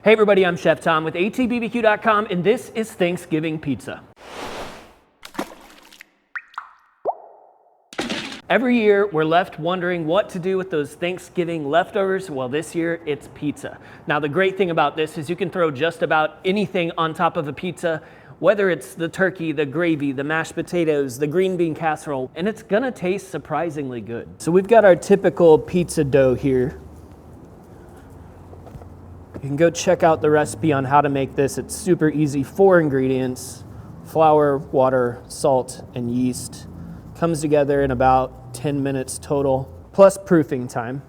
Hey everybody, I'm Chef Tom with ATBBQ.com, and this is Thanksgiving pizza. Every year, we're left wondering what to do with those Thanksgiving leftovers. Well, this year, it's pizza. Now, the great thing about this is you can throw just about anything on top of a pizza, whether it's the turkey, the gravy, the mashed potatoes, the green bean casserole, and it's gonna taste surprisingly good. So we've got our typical pizza dough here. You can go check out the recipe on how to make this. It's super easy. 4 ingredients: flour, water, salt, and yeast. Comes together in about 10 minutes total, plus proofing time.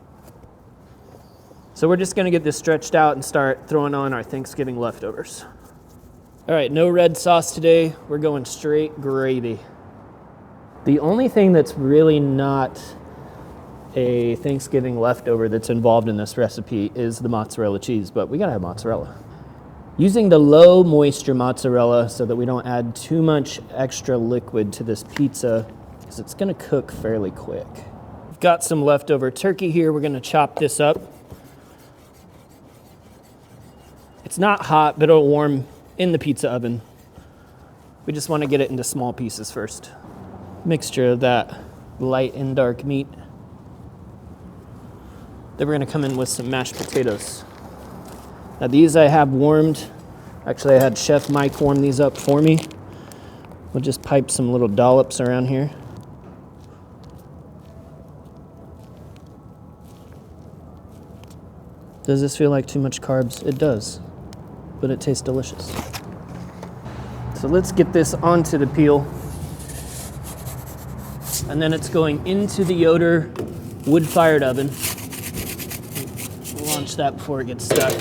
So we're just gonna get this stretched out and start throwing on our Thanksgiving leftovers. All right, no red sauce today. We're going straight gravy. The only thing that's really not a Thanksgiving leftover that's involved in this recipe is the mozzarella cheese, but we gotta have mozzarella. Using the low moisture mozzarella so that we don't add too much extra liquid to this pizza, because it's gonna cook fairly quick. We've got some leftover turkey here. We're gonna chop this up. It's not hot, but it'll warm in the pizza oven. We just wanna get it into small pieces first. Mixture of that light and dark meat. Then we're gonna come in with some mashed potatoes. Now these I have warmed. Actually, I had Chef Mike warm these up for me. We'll just pipe some little dollops around here. Does this feel like too much carbs? It does, but it tastes delicious. So let's get this onto the peel. And then it's going into the Yoder wood-fired oven. Launch that before it gets stuck.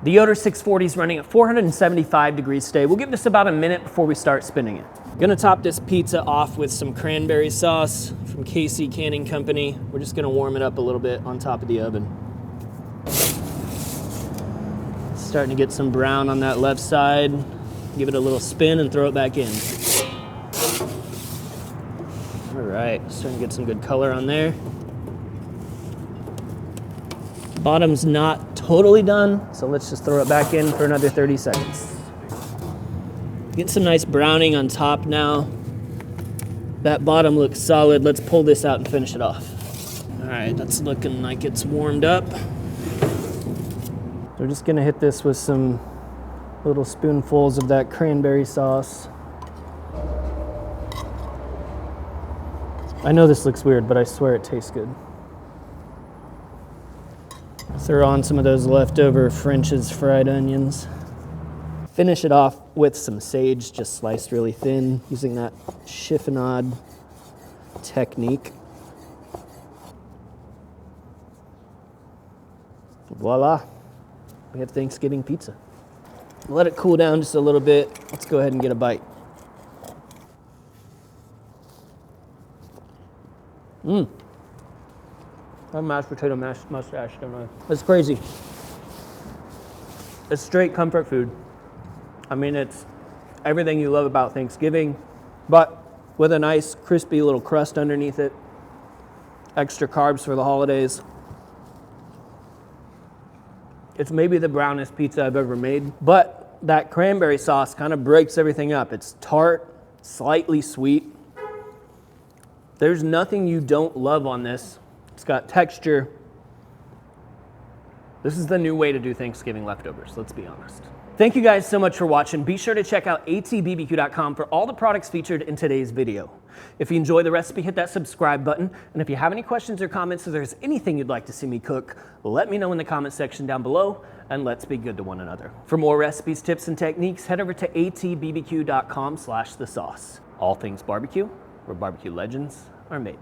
The Yoder 640 is running at 475 degrees today. We'll give this about a minute before we start spinning it. Gonna top this pizza off with some cranberry sauce from KC Canning Company. We're just gonna warm it up a little bit on top of the oven. Starting to get some brown on that left side. Give it a little spin and throw it back in. All right, starting to get some good color on there. Bottom's not totally done, so let's just throw it back in for another 30 seconds. Get some nice browning on top now. That bottom looks solid. Let's pull this out and finish it off. All right, that's looking like it's warmed up. We're just gonna hit this with some little spoonfuls of that cranberry sauce. I know this looks weird, but I swear it tastes good. Throw on some of those leftover French's fried onions. Finish it off with some sage, just sliced really thin, using that chiffonade technique. Voila. We have Thanksgiving pizza. Let it cool down just a little bit. Let's go ahead and get a bite. That mashed potato mustache, don't I? It's crazy. It's straight comfort food. I mean, it's everything you love about Thanksgiving, but with a nice crispy little crust underneath it. Extra carbs for the holidays. It's maybe the brownest pizza I've ever made, but that cranberry sauce kind of breaks everything up. It's tart, slightly sweet. There's nothing you don't love on this. It's got texture. This is the new way to do Thanksgiving leftovers, let's be honest. Thank you guys so much for watching. Be sure to check out ATBBQ.com for all the products featured in today's video. If you enjoy the recipe, hit that subscribe button. And if you have any questions or comments, or there's anything you'd like to see me cook, let me know in the comment section down below, and let's be good to one another. For more recipes, tips, and techniques, head over to atbbq.com/thesauce. All things barbecue, where barbecue legends are made.